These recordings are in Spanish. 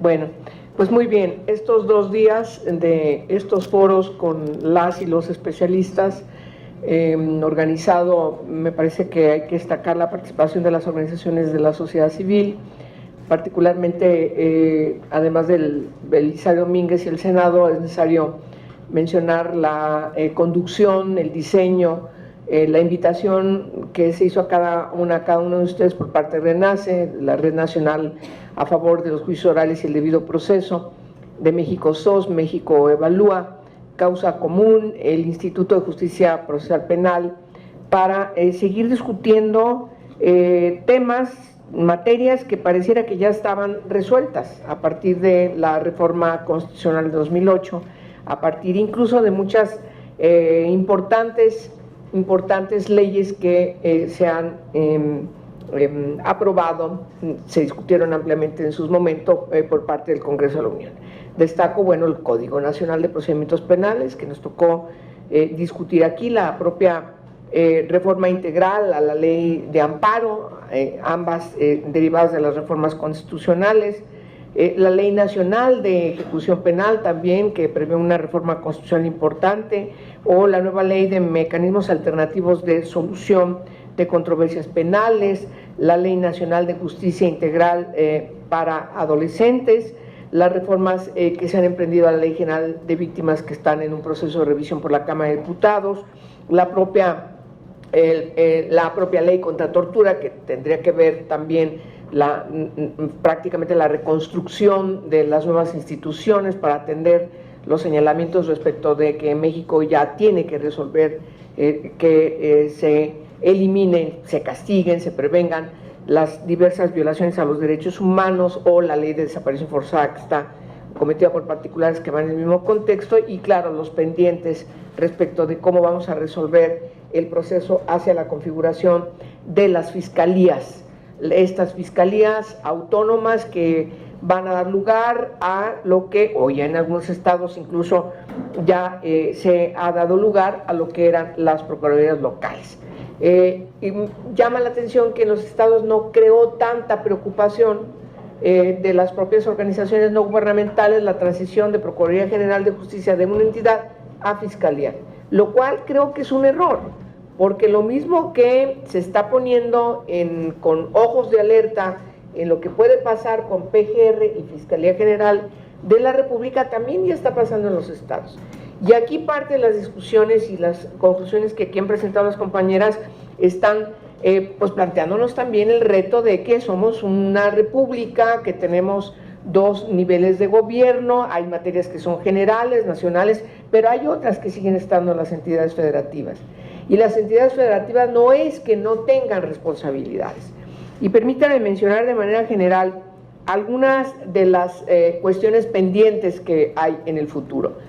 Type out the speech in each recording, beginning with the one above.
Bueno, pues muy bien, estos 2 días de estos foros con las y los especialistas, organizado, me parece que hay que destacar la participación de las organizaciones de la sociedad civil, particularmente, además del Belisario Domínguez y el Senado, es necesario mencionar la conducción, el diseño, la invitación que se hizo a cada uno de ustedes por parte de RENACE, la Red Nacional a favor de los juicios orales y el debido proceso, de México SOS, México Evalúa, Causa Común, el Instituto de Justicia Procesal Penal, para seguir discutiendo temas, materias que pareciera que ya estaban resueltas a partir de la reforma constitucional de 2008, a partir incluso de muchas importantes leyes que se han aprobado, se discutieron ampliamente en sus momentos por parte del Congreso de la Unión. Destaco, bueno, el Código Nacional de Procedimientos Penales, que nos tocó discutir aquí, la propia reforma integral a la ley de amparo, ambas derivadas de las reformas constitucionales, la ley nacional de ejecución penal también, que prevé una reforma constitucional importante, o la nueva ley de mecanismos alternativos de solución de controversias penales, la ley nacional de justicia integral para adolescentes, las reformas que se han emprendido a la ley general de víctimas que están en un proceso de revisión por la Cámara de Diputados, la propia ley contra tortura, que tendría que ver también prácticamente la reconstrucción de las nuevas instituciones para atender los señalamientos respecto de que México ya tiene que resolver que se eliminen, se castiguen, se prevengan las diversas violaciones a los derechos humanos, o la ley de desaparición forzada que está cometida por particulares que van en el mismo contexto, y claro, los pendientes respecto de cómo vamos a resolver el proceso hacia la configuración de las fiscalías, estas fiscalías autónomas que van a dar lugar a lo que, o ya en algunos estados incluso ya se ha dado lugar a lo que eran las procuradurías locales. Y llama la atención que en los estados no creó tanta preocupación de las propias organizaciones no gubernamentales la transición de Procuraduría General de Justicia de una entidad a Fiscalía, lo cual creo que es un error, porque lo mismo que se está poniendo con ojos de alerta en lo que puede pasar con PGR y Fiscalía General de la República, también ya está pasando en los estados. Y aquí parte de las discusiones y las conclusiones que aquí han presentado las compañeras están pues planteándonos también el reto de que somos una república, que tenemos 2 niveles de gobierno, hay materias que son generales, nacionales, pero hay otras que siguen estando en las entidades federativas. Y las entidades federativas no es que no tengan responsabilidades. Y permítanme mencionar de manera general algunas de las cuestiones pendientes que hay en el futuro.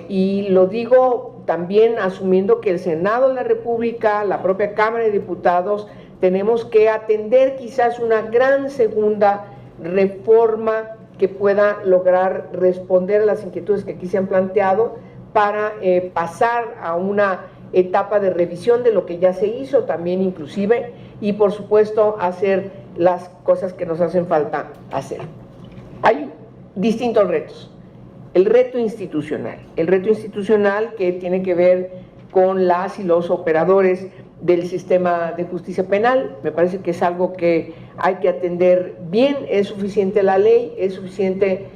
Y lo digo también asumiendo que el Senado de la República, la propia Cámara de Diputados, tenemos que atender quizás una gran segunda reforma que pueda lograr responder a las inquietudes que aquí se han planteado para pasar a una etapa de revisión de lo que ya se hizo también inclusive, y por supuesto hacer las cosas que nos hacen falta hacer. Hay distintos retos. El reto institucional que tiene que ver con las y los operadores del sistema de justicia penal, me parece que es algo que hay que atender bien. Es suficiente la ley, es suficiente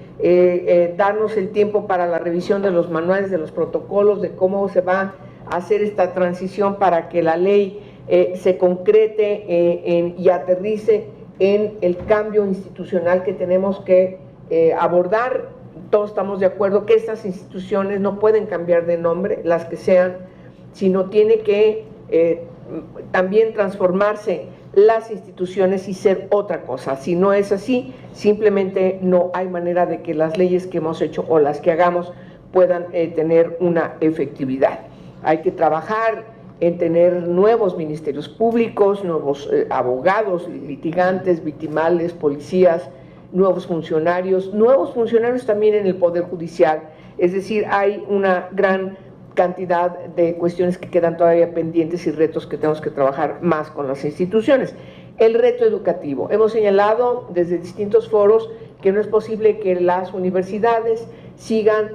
darnos el tiempo para la revisión de los manuales, de los protocolos, de cómo se va a hacer esta transición para que la ley se concrete y aterrice en el cambio institucional que tenemos que abordar. Todos estamos de acuerdo que estas instituciones no pueden cambiar de nombre, las que sean, sino tiene que también transformarse las instituciones y ser otra cosa. Si no es así, simplemente no hay manera de que las leyes que hemos hecho o las que hagamos puedan tener una efectividad. Hay que trabajar en tener nuevos ministerios públicos, nuevos abogados, litigantes, victimales, policías, nuevos funcionarios también en el Poder Judicial. Es decir, hay una gran cantidad de cuestiones que quedan todavía pendientes y retos que tenemos que trabajar más con las instituciones. El reto educativo. Hemos señalado desde distintos foros que no es posible que las universidades sigan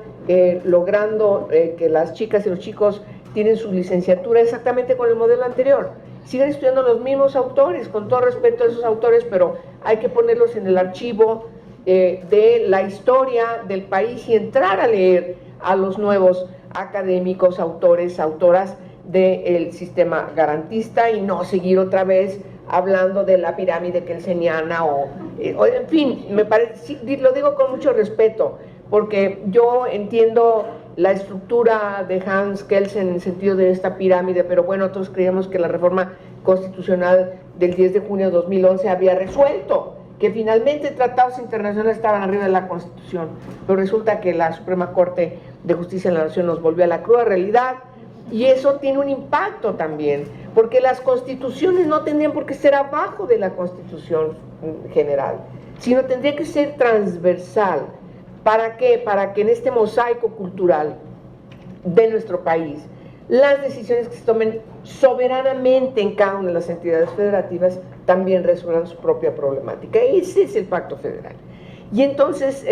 logrando que las chicas y los chicos tienen su licenciatura exactamente con el modelo anterior. Sigan estudiando los mismos autores, con todo respeto a esos autores, pero hay que ponerlos en el archivo de la historia del país y entrar a leer a los nuevos académicos, autores, autoras del sistema garantista y no seguir otra vez hablando de la pirámide kelseniana o en fin, me parece, sí, lo digo con mucho respeto, porque yo entiendo la estructura de Hans Kelsen en el sentido de esta pirámide, pero bueno, todos creíamos que la reforma constitucional del 10 de junio de 2011 había resuelto que finalmente tratados internacionales estaban arriba de la Constitución, pero resulta que la Suprema Corte de Justicia de la Nación nos volvió a la cruda realidad. Y eso tiene un impacto también, porque las constituciones no tendrían por qué ser abajo de la Constitución general, sino tendría que ser transversal. ¿Para qué? Para que en este mosaico cultural de nuestro país, las decisiones que se tomen soberanamente en cada una de las entidades federativas también resuelvan su propia problemática. Ese es el pacto federal. Y entonces,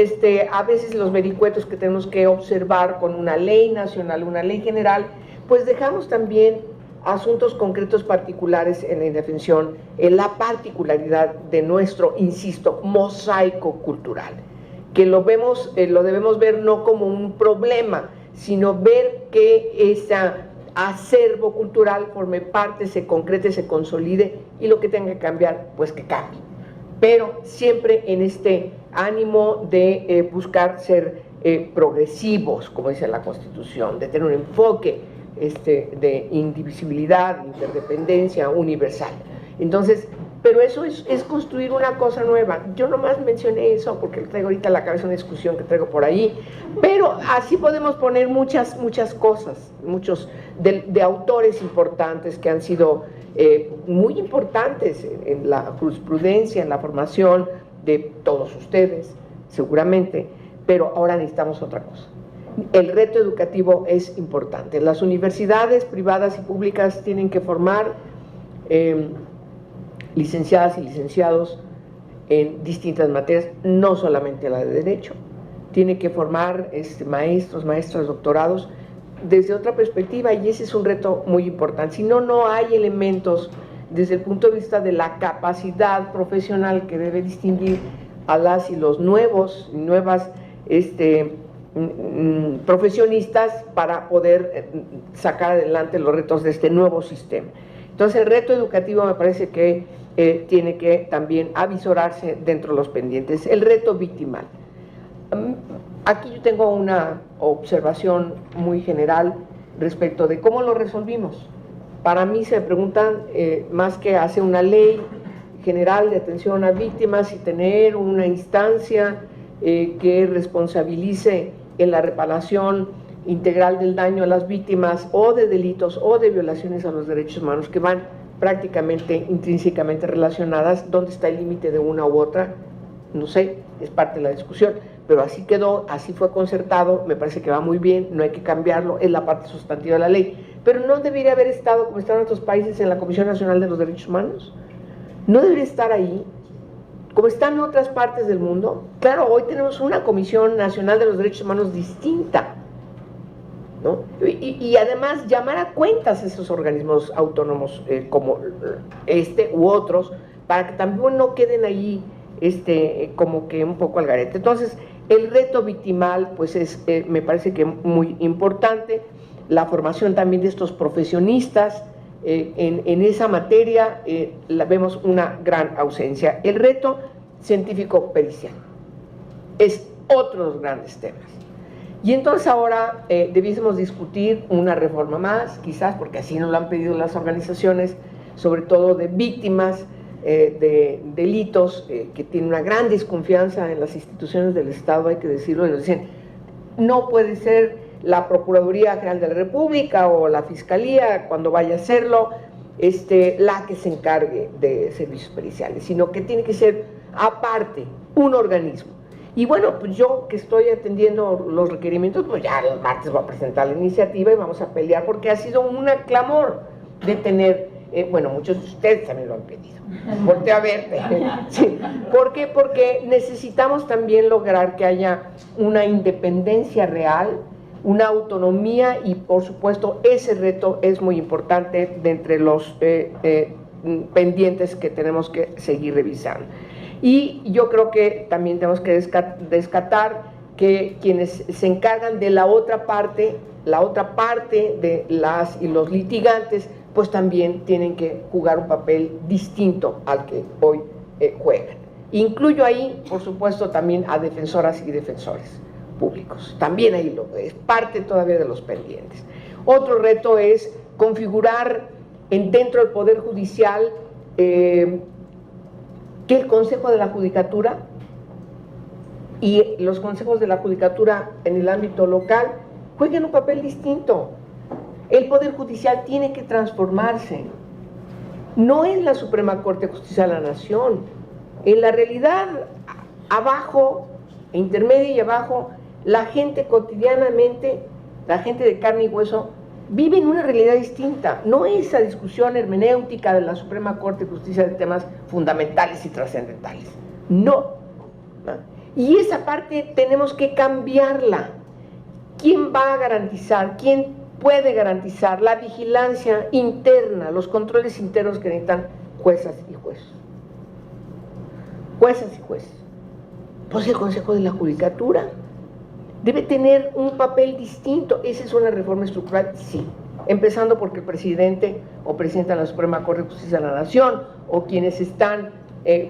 a veces los vericuetos que tenemos que observar con una ley nacional, una ley general, pues dejamos también asuntos concretos particulares en la indefensión, en la particularidad de nuestro, insisto, mosaico cultural, que lo debemos ver no como un problema, sino ver que ese acervo cultural forme parte, se concrete, se consolide y lo que tenga que cambiar, pues que cambie. Pero siempre en este ánimo de buscar ser progresivos, como dice la Constitución, de tener un enfoque de indivisibilidad, interdependencia universal. Entonces, pero eso es construir una cosa nueva. Yo nomás mencioné eso porque traigo ahorita a la cabeza una discusión que traigo por ahí, pero así podemos poner muchas cosas, muchos de autores importantes que han sido muy importantes en la jurisprudencia, en la formación de todos ustedes, seguramente, pero ahora necesitamos otra cosa. El reto educativo es importante. Las universidades privadas y públicas tienen que formar licenciadas y licenciados en distintas materias, no solamente la de Derecho. Tiene que formar maestros, maestras, doctorados desde otra perspectiva, y ese es un reto muy importante. Si no, no hay elementos desde el punto de vista de la capacidad profesional que debe distinguir a las y los nuevas profesionistas para poder sacar adelante los retos de este nuevo sistema. Entonces el reto educativo me parece que tiene que también avisorarse dentro de los pendientes. El reto victimal. Aquí yo tengo una observación muy general respecto de cómo lo resolvimos. Para mí se me preguntan, más que hacer una ley general de atención a víctimas y tener una instancia que responsabilice en la reparación integral del daño a las víctimas o de delitos o de violaciones a los derechos humanos que van prácticamente intrínsecamente relacionadas. ¿Dónde está el límite de una u otra? No sé, es parte de la discusión, pero así quedó, así fue concertado, me parece que va muy bien, no hay que cambiarlo, es la parte sustantiva de la ley, pero no debería haber estado, como están en otros países, en la Comisión Nacional de los Derechos Humanos, no debería estar ahí, como están en otras partes del mundo. Claro, hoy tenemos una Comisión Nacional de los Derechos Humanos distinta, ¿no? Y además llamar a cuentas a esos organismos autónomos como u otros, para que también no queden allí como que un poco al garete. Entonces, el reto victimal, pues me parece que muy importante, la formación también de estos profesionistas, en esa materia la vemos una gran ausencia. El reto científico pericial es otro de los grandes temas. Y entonces ahora debiésemos discutir una reforma más, quizás, porque así nos lo han pedido las organizaciones, sobre todo de víctimas de delitos, que tienen una gran desconfianza en las instituciones del Estado, hay que decirlo, y nos dicen, no puede ser la Procuraduría General de la República o la Fiscalía, cuando vaya a hacerlo, la que se encargue de servicios periciales, sino que tiene que ser aparte, un organismo. Y bueno, pues yo que estoy atendiendo los requerimientos, pues ya el martes voy a presentar la iniciativa y vamos a pelear, porque ha sido un clamor de tener bueno, muchos de ustedes también lo han pedido. Volteo a verte. Sí. ¿Por qué? Porque necesitamos también lograr que haya una independencia real, una autonomía, y por supuesto ese reto es muy importante de entre los pendientes que tenemos que seguir revisando. Y yo creo que también tenemos que descartar que quienes se encargan de la otra parte de las y los litigantes, pues también tienen que jugar un papel distinto al que hoy juegan. Incluyo ahí, por supuesto, también a defensoras y defensores públicos. También ahí es parte todavía de los pendientes. Otro reto es configurar dentro del Poder Judicial que el Consejo de la Judicatura y los consejos de la Judicatura en el ámbito local jueguen un papel distinto. El Poder Judicial tiene que transformarse. No es la Suprema Corte de Justicia de la Nación. En la realidad, abajo, intermedia y abajo, la gente cotidianamente, la gente de carne y hueso, vive en una realidad distinta. No es esa discusión hermenéutica de la Suprema Corte de Justicia de temas fundamentales y trascendentales. No. Y esa parte tenemos que cambiarla. ¿Quién va a garantizar? ¿Quién puede garantizar la vigilancia interna, los controles internos que necesitan juezas y jueces? Juezas y jueces. Pues el Consejo de la Judicatura debe tener un papel distinto. ¿Esa es una reforma estructural? Sí. Empezando porque el presidente o presidenta de la Suprema Corte de Justicia de la Nación o quienes están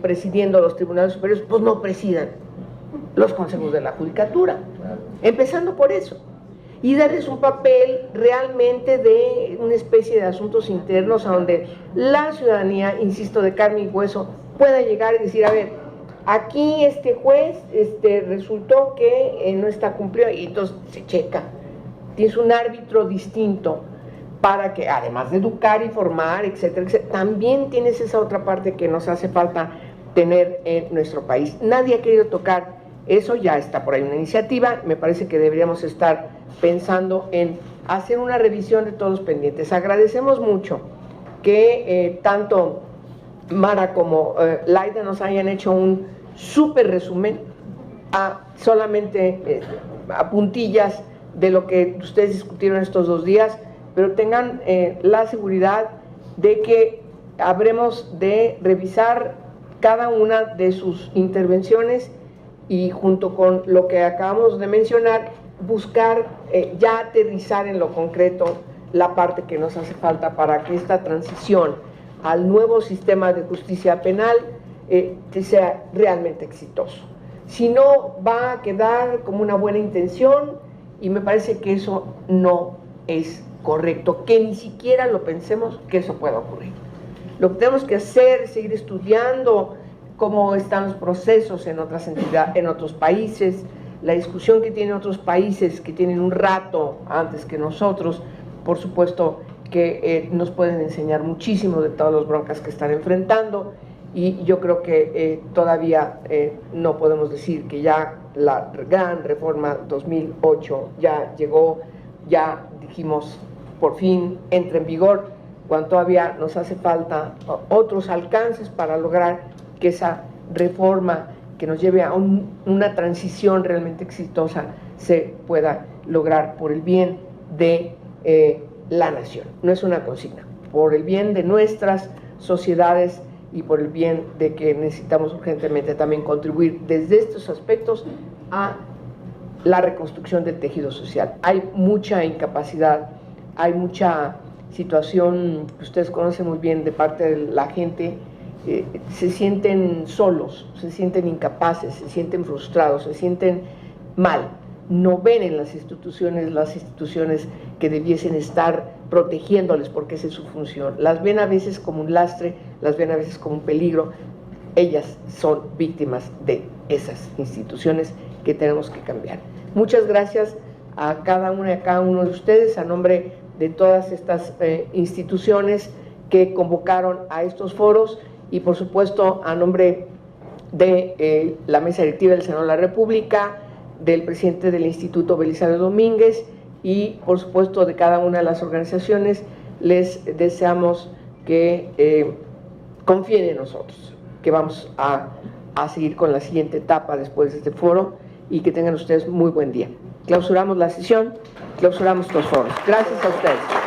presidiendo los tribunales superiores, pues no presidan los consejos de la Judicatura. Empezando por eso. Y darles un papel realmente de una especie de asuntos internos a donde la ciudadanía, insisto, de carne y hueso, pueda llegar y decir, a ver, aquí este juez resultó que no está cumplido, y entonces se checa. Tienes un árbitro distinto para que, además de educar y formar, etcétera, etcétera, también tienes esa otra parte que nos hace falta tener en nuestro país. Nadie ha querido tocar eso, ya está por ahí una iniciativa. Me parece que deberíamos estar pensando en hacer una revisión de todos los pendientes. Agradecemos mucho que tanto Mara como Laida nos hayan hecho un súper resumen solamente a puntillas de lo que ustedes discutieron estos 2 días, pero tengan la seguridad de que habremos de revisar cada una de sus intervenciones y junto con lo que acabamos de mencionar, buscar ya aterrizar en lo concreto la parte que nos hace falta para que esta transición al nuevo sistema de justicia penal sea realmente exitoso. Si no, va a quedar como una buena intención y me parece que eso no es correcto, que ni siquiera lo pensemos que eso pueda ocurrir. Lo que tenemos que hacer es seguir estudiando cómo están los procesos en otras entidades, en otros países, la discusión que tienen otros países que tienen un rato antes que nosotros, por supuesto que nos pueden enseñar muchísimo de todas las broncas que están enfrentando, y yo creo que todavía no podemos decir que ya la gran reforma 2008 ya llegó, ya dijimos por fin entra en vigor, cuando todavía nos hace falta otros alcances para lograr que esa reforma que nos lleve a una transición realmente exitosa se pueda lograr por el bien de la nación. No es una consigna, por el bien de nuestras sociedades y por el bien de que necesitamos urgentemente también contribuir desde estos aspectos a la reconstrucción del tejido social. Hay mucha incapacidad, hay mucha situación que ustedes conocen muy bien de parte de la gente. Se sienten solos, se sienten incapaces, se sienten frustrados, se sienten mal, no ven en las instituciones que debiesen estar protegiéndoles porque esa es su función, las ven a veces como un lastre, las ven a veces como un peligro. Ellas son víctimas de esas instituciones que tenemos que cambiar. Muchas gracias a cada una y a cada uno de ustedes, a nombre de todas estas instituciones que convocaron a estos foros, y por supuesto a nombre de la mesa directiva del Senado de la República, del presidente del Instituto Belisario Domínguez y por supuesto de cada una de las organizaciones, les deseamos que confíen en nosotros, que vamos a seguir con la siguiente etapa después de este foro, y que tengan ustedes muy buen día. Clausuramos la sesión, clausuramos los foros. Gracias a ustedes.